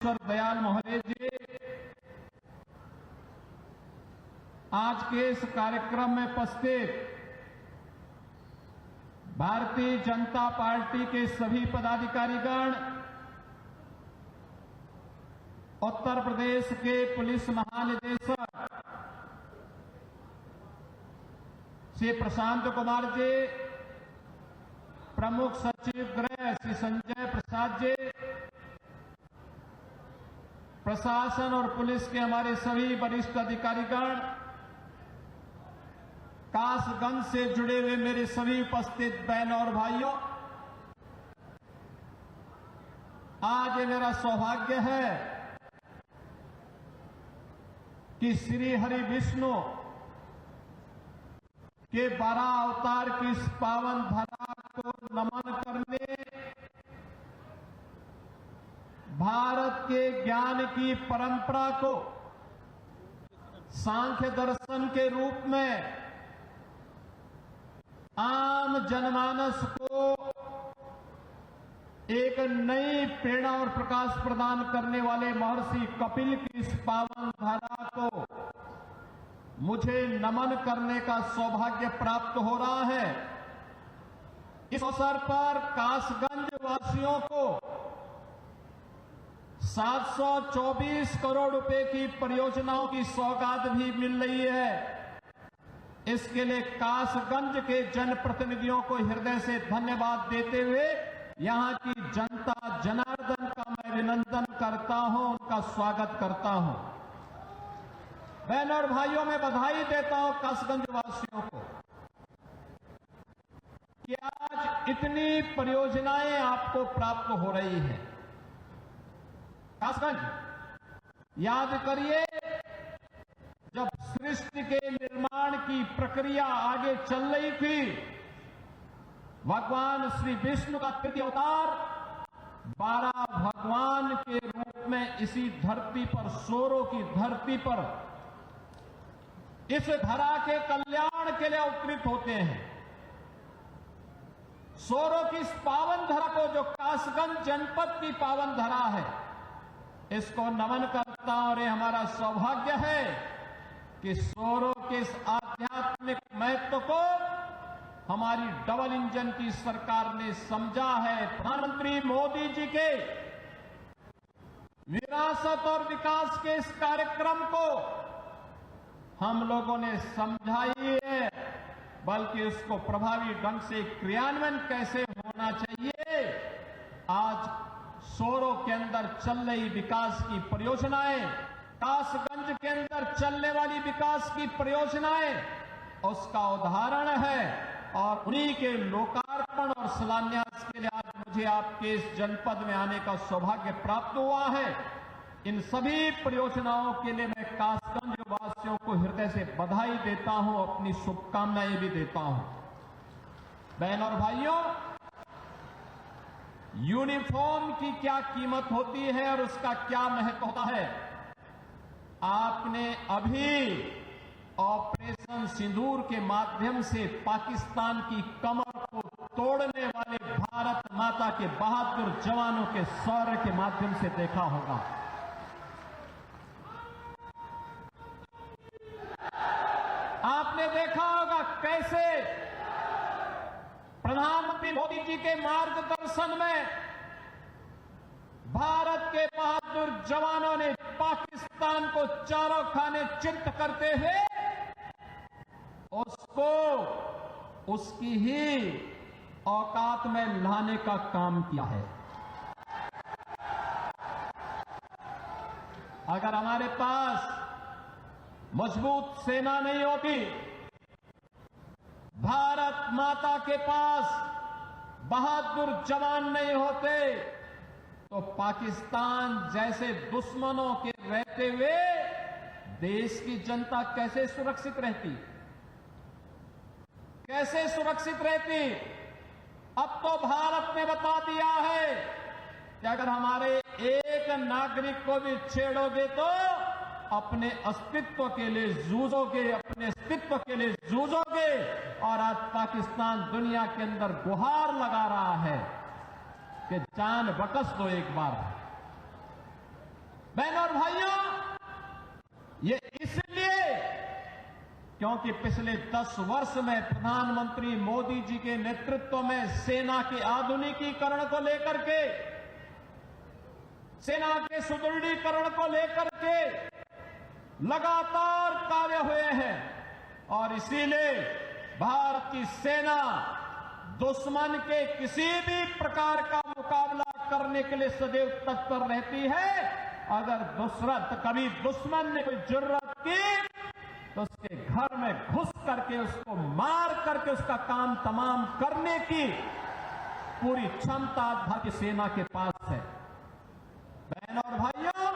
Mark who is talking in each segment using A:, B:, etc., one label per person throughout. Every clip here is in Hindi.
A: दयाल महोदय जी आज के इस कार्यक्रम में उपस्थित भारतीय जनता पार्टी के सभी पदाधिकारीगण, उत्तर प्रदेश के पुलिस महानिदेशक श्री प्रशांत कुमार जी, प्रमुख सचिव गृह श्री संजय प्रसाद जी, प्रशासन और पुलिस के हमारे सभी वरिष्ठ अधिकारीगण, कासगंज से जुड़े हुए मेरे सभी उपस्थित बहनों और भाइयों, आज ये मेरा सौभाग्य है कि श्री हरि विष्णु के 12 अवतार की इस पावन धरा को नमन करने, भारत के ज्ञान की परंपरा को सांख्य दर्शन के रूप में आम जनमानस को एक नई प्रेरणा और प्रकाश प्रदान करने वाले महर्षि कपिल की इस पावन धारा को मुझे नमन करने का सौभाग्य प्राप्त हो रहा है। इस अवसर पर कासगंज वासियों को 724 करोड़ रुपए की परियोजनाओं की सौगात भी मिल रही है। इसके लिए कासगंज के जनप्रतिनिधियों को हृदय से धन्यवाद देते हुए यहां की जनता जनार्दन का मैं अभिनंदन करता हूं, उनका स्वागत करता हूं। बहनों और भाइयों, मैं बधाई देता हूं कासगंज वासियों को कि आज इतनी परियोजनाएं आपको प्राप्त हो रही हैं। कासगंज याद करिए, जब सृष्टि के निर्माण की प्रक्रिया आगे चल रही थी, भगवान श्री विष्णु का तृतीय अवतार 12 भगवान के रूप में इसी धरती पर, सोरों की धरती पर, इस धरा के कल्याण के लिए अवतरित होते हैं। सोरों की इस पावन धरा को, जो कासगंज जनपद की पावन धरा है, इसको नमन करता हूं। और ये हमारा सौभाग्य है कि सोरों के इस आध्यात्मिक महत्व को हमारी डबल इंजन की सरकार ने समझा है। प्रधानमंत्री मोदी जी के विरासत और विकास के इस कार्यक्रम को हम लोगों ने समझा ही है, बल्कि उसको प्रभावी ढंग से क्रियान्वयन कैसे होना चाहिए, आज सोरों के अंदर चल रही विकास की परियोजनाएं, कासगंज के अंदर चलने वाली विकास की परियोजनाएं उसका उदाहरण है। और उन्हीं के लोकार्पण और शिलान्यास के लिए आज मुझे आपके इस जनपद में आने का सौभाग्य प्राप्त हुआ है। इन सभी परियोजनाओं के लिए मैं कासगंज वासियों को हृदय से बधाई देता हूं, अपनी शुभकामनाएं भी देता हूं। बहनों और भाइयों, यूनिफॉर्म की क्या कीमत होती है और उसका क्या महत्व होता है, आपने अभी ऑपरेशन सिंदूर के माध्यम से पाकिस्तान की कमर को तोड़ने वाले भारत माता के बहादुर जवानों के शौर्य के माध्यम से देखा होगा। आपने देखा होगा कैसे प्रधानमंत्री मोदी जी के मार्गदर्शन में भारत के बहादुर जवानों ने पाकिस्तान को चारों खाने चित्त करते हुए उसको उसकी ही औकात में लाने का काम किया है। अगर हमारे पास मजबूत सेना नहीं होती, भारत माता के पास बहादुर जवान नहीं होते, तो पाकिस्तान जैसे दुश्मनों के रहते हुए देश की जनता कैसे सुरक्षित रहती, कैसे सुरक्षित रहती। अब तो भारत ने बता दिया है कि अगर हमारे एक नागरिक को भी छेड़ोगे तो अपने अस्तित्व के लिए जूझोगे, अपने अस्तित्व के लिए जूझोगे। और आज पाकिस्तान दुनिया के अंदर गुहार लगा रहा है कि जान बख्श दो एक बार। बहनों और भाइयों, ये इसलिए क्योंकि पिछले 10 वर्ष में प्रधानमंत्री मोदी जी के नेतृत्व में सेना के आधुनिकीकरण को लेकर के, सेना के सुदृढ़ीकरण को लेकर के लगातार कार्य हुए हैं और इसीलिए भारत की सेना दुश्मन के किसी भी प्रकार का मुकाबला करने के लिए सदैव तत्पर रहती है। अगर कभी दुश्मन ने कोई जरूरत की तो उसके घर में घुस करके उसको मार करके उसका काम तमाम करने की पूरी क्षमता भारतीय सेना के पास है। बहनों और भाइयों,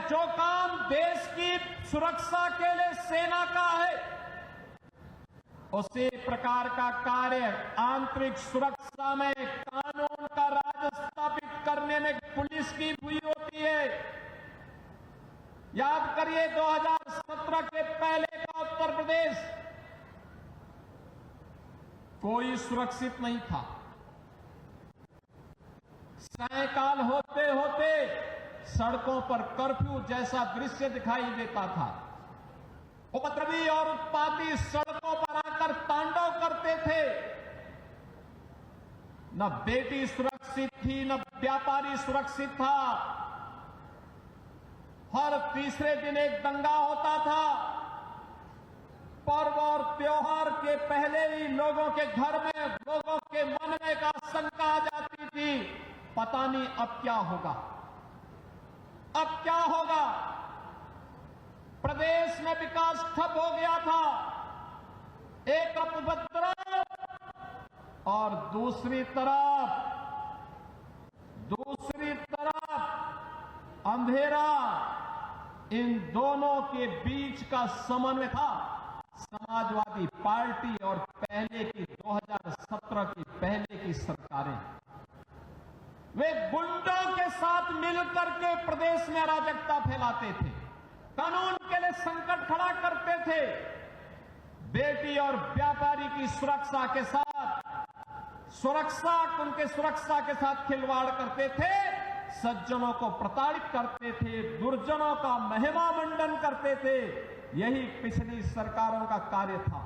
A: जो काम देश की सुरक्षा के लिए सेना का है, उसी प्रकार का कार्य आंतरिक सुरक्षा में कानून का राज स्थापित करने में पुलिस की हुई होती है। याद करिए 2017 के पहले का उत्तर प्रदेश कोई सुरक्षित नहीं था। सायकाल होते होते सड़कों पर कर्फ्यू जैसा दृश्य दिखाई देता था। उपद्रवी और उत्पाती सड़कों पर आकर तांडव करते थे। न बेटी सुरक्षित थी, न व्यापारी सुरक्षित था। हर तीसरे दिन एक दंगा होता था। पर्व और त्योहार के पहले ही लोगों के घर में, लोगों के मन में एक आशंका आ जाती थी, पता नहीं अब क्या होगा, अब क्या होगा। प्रदेश में विकास ठप हो गया था। एक तरफ उपद्रव और दूसरी तरफ अंधेरा। इन दोनों के बीच का समन्वय था समाजवादी पार्टी और पहले की 2017 की पहले की सरकारें। वे गुंडों के साथ मिलकर के प्रदेश में अराजकता फैलाते थे, कानून के लिए संकट खड़ा करते थे। बेटी और व्यापारी की सुरक्षा के साथ खिलवाड़ करते थे, सज्जनों को प्रताड़ित करते थे, दुर्जनों का महिमा मंडन करते थे। यही पिछली सरकारों का कार्य था।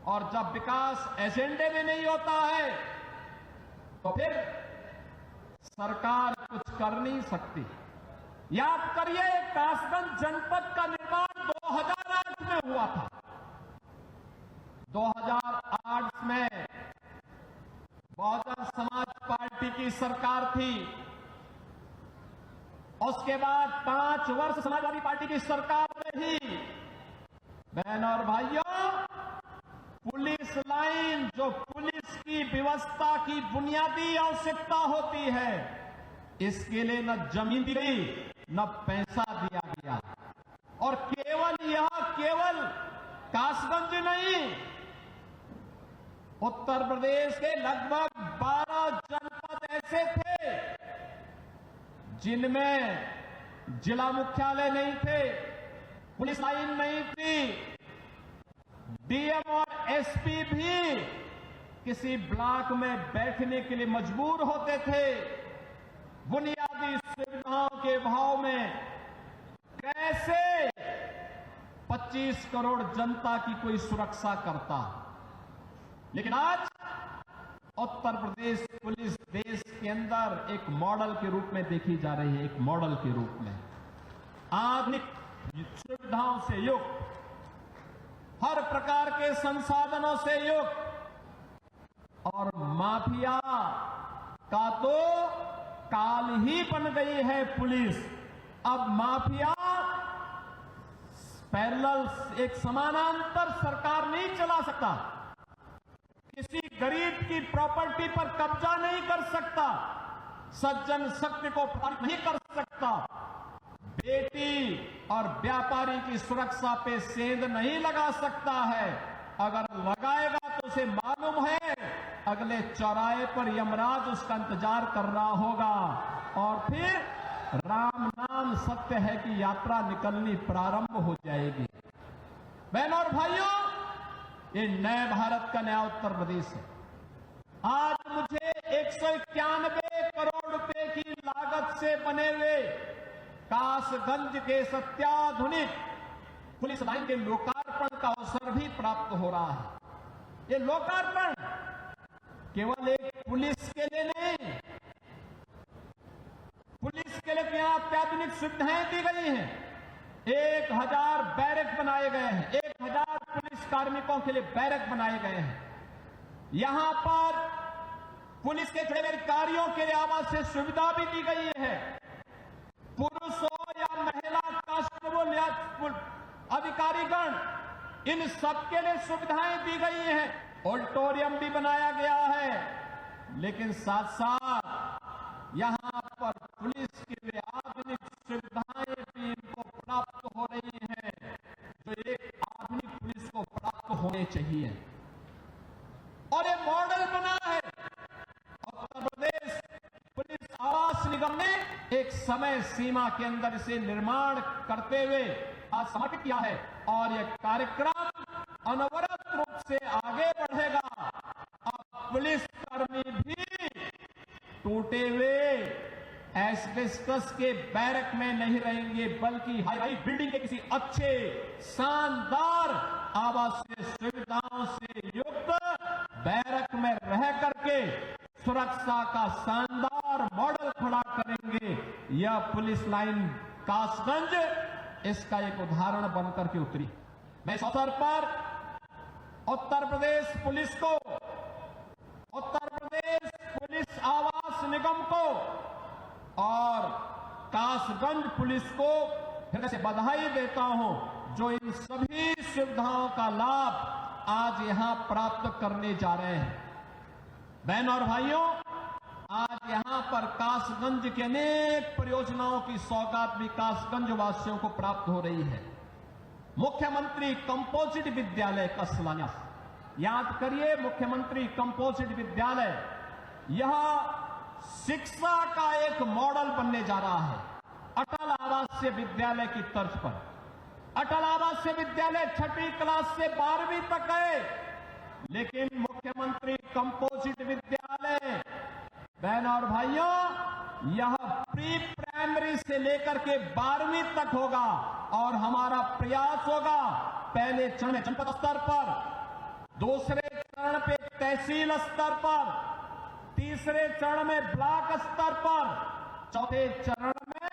A: और जब विकास एजेंडे में नहीं होता है तो फिर सरकार कुछ कर नहीं सकती। याद करिए, कासगंज जनपद का निर्माण 2008 में हुआ था। 2008 में बहुजन समाज पार्टी की सरकार थी। उसके बाद 5 वर्ष समाजवादी पार्टी की सरकार रही। बहनों और भाइयों, पुलिस लाइन जो पुलिस की व्यवस्था की बुनियादी आवश्यकता होती है, इसके लिए न जमीन दी गई, न पैसा दिया गया। और केवल कासगंज नहीं, उत्तर प्रदेश के लगभग 12 जनपद ऐसे थे जिनमें जिला मुख्यालय नहीं थे, पुलिस लाइन नहीं थी। डीएम और एसपी भी किसी ब्लॉक में बैठने के लिए मजबूर होते थे। बुनियादी सुविधाओं के अभाव में कैसे 25 करोड़ जनता की कोई सुरक्षा करता। लेकिन आज उत्तर प्रदेश पुलिस देश के अंदर एक मॉडल के रूप में देखी जा रही है, एक मॉडल के रूप में आधुनिक सुविधाओं से युक्त, हर प्रकार के संसाधनों से युक्त। और माफिया का तो काल ही बन गई है पुलिस। अब माफिया पैरेलल, एक समानांतर सरकार नहीं चला सकता, किसी गरीब की प्रॉपर्टी पर कब्जा नहीं कर सकता, सज्जन शक्ति को प्रभावित नहीं कर सकता, बेटी और व्यापारी की सुरक्षा पे सेंध नहीं लगा सकता है। अगर लगाएगा तो उसे मालूम है अगले चौराहे पर यमराज उसका इंतजार कर रहा होगा और फिर राम नाम सत्य है की यात्रा निकलनी प्रारंभ हो जाएगी। बहनों और भाइयों, ये नए भारत का नया उत्तर प्रदेश है। आज मुझे 191 करोड़ रुपए की लागत लागत से बने हुए कासगंज के अत्याधुनिक पुलिस लाइन के लोकार्पण का अवसर भी प्राप्त हो रहा है। ये लोकार्पण केवल एक पुलिस के लिए नहीं, पुलिस के लिए यहां अत्याधुनिक सुविधाएं दी गई हैं। 1000 बैरक बनाए गए हैं, 1000 पुलिस कार्मिकों के लिए बैरक बनाए गए हैं। यहां पर पुलिस के जुड़े हुए अधिकारियों के लिए आवासीय सुविधा भी दी गई है। पुरुष हो या महिला कांस्टेबल या अधिकारीगण, इन सबके लिए सुविधाएं दी गई हैं। ऑडिटोरियम भी बनाया गया है, लेकिन साथ साथ यहां पर पुलिस के लिए आधुनिक सुविधाएं भी इनको प्राप्त हो रही हैं, जो एक आधुनिक पुलिस को प्राप्त होने चाहिए। और ये मॉडल बना है। उत्तर प्रदेश पुलिस आवास निगम ने एक समय सीमा के अंदर इसे निर्माण करते हुए आज समर्पित किया है, और यह कार्यक्रम अनवरत रूप से आगे बढ़ेगा। अब पुलिसकर्मी भी टूटे हुए एस्बेस्टस के बैरक में नहीं रहेंगे, बल्कि हाई बिल्डिंग के किसी अच्छे शानदार आवासीय सुविधाओं से युक्त बैरक में रह करके सुरक्षा का शानदार मॉडल खड़ा करेंगे। यह पुलिस लाइन कासगंज इसका एक उदाहरण बनकर के उतरी। मैं इस अवसर पर उत्तर प्रदेश पुलिस को, उत्तर प्रदेश पुलिस आवास निगम को और कासगंज पुलिस को फिर से बधाई देता हूं, जो इन सभी सुविधाओं का लाभ आज यहां प्राप्त करने जा रहे हैं। बहनों और भाइयों, आज यहां पर कासगंज के अनेक परियोजनाओं की सौगात भी कासगंज वासियों को प्राप्त हो रही है। मुख्यमंत्री कंपोजिट विद्यालय का शिलान्यास, याद करिए, मुख्यमंत्री कंपोजिट विद्यालय, यह शिक्षा का एक मॉडल बनने जा रहा है। अटल आवासीय विद्यालय की तर्ज पर। अटल आवासीय विद्यालय 6वीं क्लास से 12वीं तक है, लेकिन मुख्यमंत्री कंपोजिट विद्यालय, बहनों और भाइयों, यह प्री प्राइमरी से लेकर के 12वीं तक होगा। और हमारा प्रयास होगा पहले चरण में जनपद स्तर पर, दूसरे चरण पे तहसील स्तर पर, तीसरे चरण में ब्लॉक स्तर पर, चौथे चरण में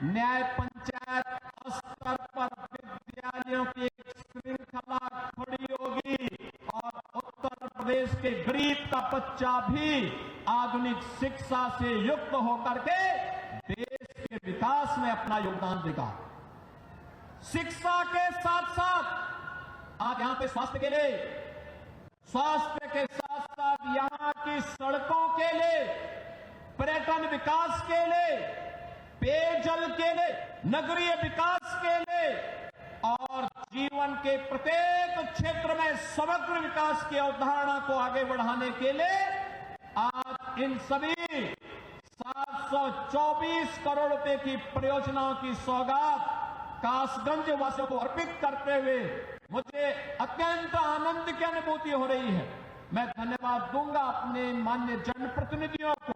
A: न्याय पंचायत स्तर पर विद्यालयों की एक श्रृंखला खड़ी होगी। और उत्तर प्रदेश के गरीब का बच्चा भी आधुनिक शिक्षा से युक्त होकर के देश के विकास में अपना योगदान देगा। शिक्षा के साथ साथ आज यहां पे स्वास्थ्य के लिए, स्वास्थ्य के साथ साथ यहां की सड़कों के लिए, पर्यटन विकास के लिए, पेयजल के लिए, नगरीय विकास के लिए और जीवन के प्रत्येक क्षेत्र में समग्र विकास की अवधारणा को आगे बढ़ाने के लिए आज इन सभी 724 करोड़ रुपए की परियोजनाओं की सौगात कासगंज वासियों को अर्पित करते हुए मुझे अत्यंत आनंद की अनुभूति हो रही है। मैं धन्यवाद दूंगा अपने माननीय जनप्रतिनिधियों को,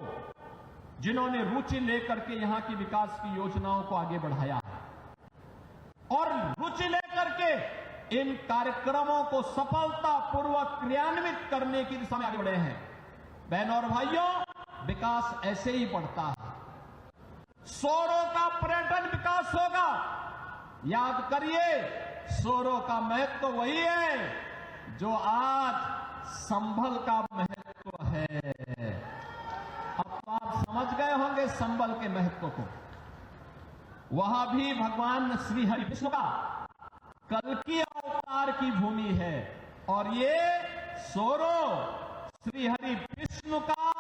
A: जिन्होंने रुचि लेकर के यहां की विकास की योजनाओं को आगे बढ़ाया है और रुचि लेकर के इन कार्यक्रमों को सफलतापूर्वक क्रियान्वित करने की दिशा में आगे बढ़े हैं। बहनों और भाइयों, विकास ऐसे ही बढ़ता है। शोरों का पर्यटन विकास होगा। याद करिए, शोरों का महत्व वही है जो आज संभल का महत्व है। अब तो आप समझ गए होंगे संभल के महत्व को। वहां भी भगवान श्री हरि विष्णु का कल्कि अवतार की भूमि है और ये सोरो श्री हरि विष्णु का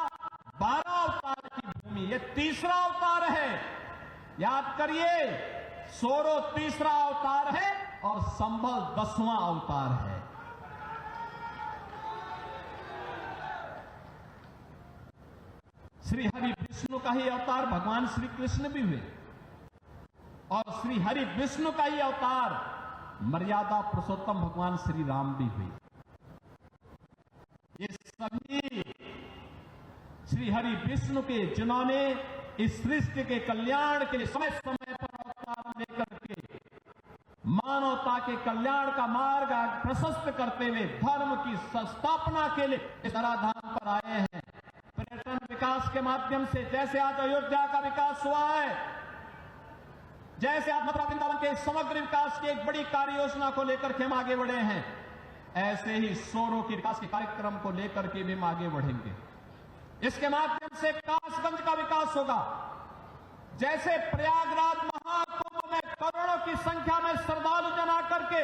A: 12 अवतार की भूमि, ये तीसरा अवतार है। याद करिए, सोरो तीसरा अवतार है और संभल 10वां अवतार है। श्री हरि विष्णु का ही अवतार भगवान श्री कृष्ण भी हुए और श्री हरि विष्णु का ही अवतार मर्यादा पुरुषोत्तम भगवान श्री राम भी हुए। ये सभी श्री हरि विष्णु के, जिन्होंने इस सृष्टि के कल्याण के लिए समय समय पर अवतार लेकर के मानवता के कल्याण का मार्ग प्रशस्त करते हुए धर्म की संस्थापना के लिए इस धराधाम पर आए हैं। पर्यटन विकास के माध्यम से जैसे आज अयोध्या का विकास हुआ है, जैसे आज मथुरा वृंदावन के समग्र विकास की एक बड़ी कार्य योजना को लेकर के हम आगे बढ़े हैं, ऐसे ही सोरों के विकास के कार्यक्रम को लेकर के भी हम आगे बढ़ेंगे। इसके माध्यम से कासगंज का विकास होगा। जैसे प्रयागराज महाकुंभ में करोड़ों की संख्या में श्रद्धालु जन आकर के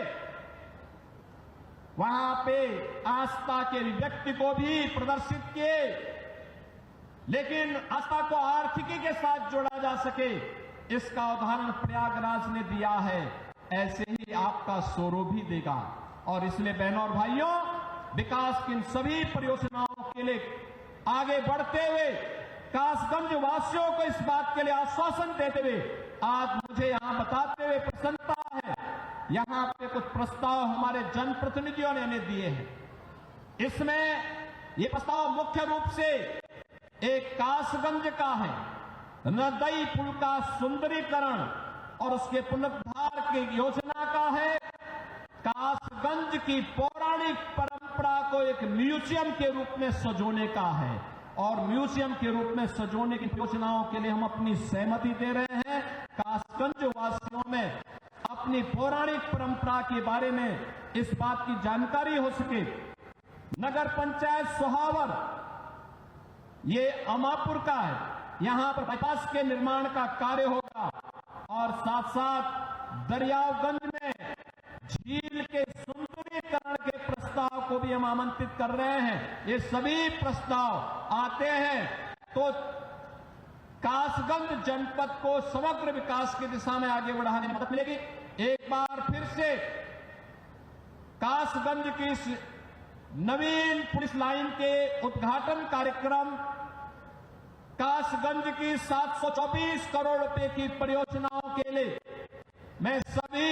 A: वहां पे आस्था के व्यक्ति को भी प्रदर्शित किए, लेकिन आस्था को आर्थिकी के साथ जोड़ा जा सके, इसका उदाहरण प्रयागराज ने दिया है। ऐसे ही आपका सोरो भी देगा। और इसलिए बहनों और भाइयों, विकास की इन सभी परियोजनाओं के लिए आगे बढ़ते हुए कासगंज वासियों को इस बात के लिए आश्वासन देते हुए आज मुझे यहां बताते हुए प्रसन्नता है, यहां पे कुछ प्रस्ताव हमारे जनप्रतिनिधियों ने दिए हैं। इसमें ये प्रस्ताव मुख्य रूप से एक कासगंज का है, नदई पुल का सुंदरीकरण और उसके पुनरुद्धार की योजना का है। कासगंज की पौराणिक परंपरा को एक म्यूजियम के रूप में सजोने का है और म्यूजियम के रूप में सजोने की योजनाओं के लिए हम अपनी सहमति दे रहे हैं। कासगंज वासियों में अपनी पौराणिक परंपरा के बारे में इस बात की जानकारी हो सके। नगर पंचायत सोहावर ये अमापुर का है, यहां पर बाईपास के निर्माण का कार्य होगा और साथ साथ दरियागंज में झील के सुंदरीकरण के प्रस्ताव को भी हम आमंत्रित कर रहे हैं। ये सभी प्रस्ताव आते हैं तो कासगंज जनपद को समग्र विकास की दिशा में आगे बढ़ाने में मदद मिलेगी। एक बार फिर से कासगंज की इस नवीन पुलिस लाइन के उद्घाटन कार्यक्रम, कासगंज की 724 करोड़ रुपए की परियोजनाओं के लिए मैं सभी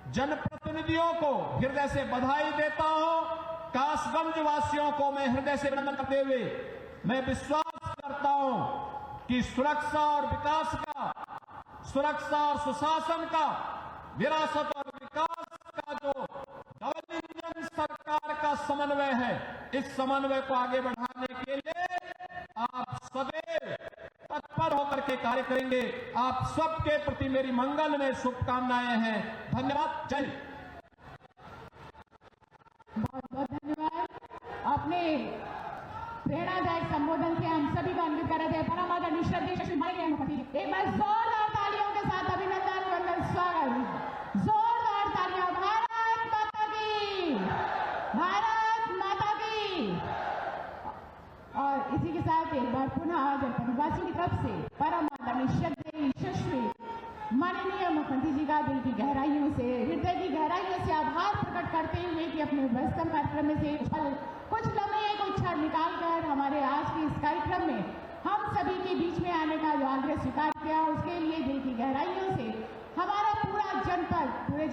A: जनप्रतिनिधियों को हृदय से बधाई देता हूं। कासगंज वासियों को मैं हृदय से अभिनंदन करते हुए मैं विश्वास करता हूं कि सुरक्षा और विकास का, सुरक्षा और सुशासन का, विरासत और विकास का जो डबल इंजन सरकार का समन्वय है, इस समन्वय को आगे बढ़ाने के लिए आप सदैव तत्पर होकर के कार्य करेंगे। आप सबके प्रति मेरी मंगल में शुभकामनाएं हैं। धन्यवाद। जय हिंद।
B: बहुत बहुत धन्यवाद। अपने प्रेरणादायक संबोधन से हम सभी को अन्वित कर रहे थे। परम आदरणीय श्रद्धेय श्री माननीय मुख्यमंत्री, एक बार जोरदार तालियों के साथ अभिनंदन वंदन स्वागत। जोरदार तालियां। भारत माता की, भारत माता की। और इसी के साथ एक बार पुनः जनपदवासियों की तरफ से परम आदरणीय श्रद्धेय यशस्वी माननीय मुख्यमंत्री जी का दिल की गहराइयों से, हृदय की गहराइयों से आभार प्रकट करते हुए कि अपने व्यस्तम कार्यक्रम में से कुछ लम्हे, कुछ क्षण निकाल कर हमारे आज के इस कार्यक्रम में हम सभी के बीच में आने का जो आग्रह स्वीकार किया, उसके लिए दिल की गहराइयों से हमारा पूरा जनपद, पूरे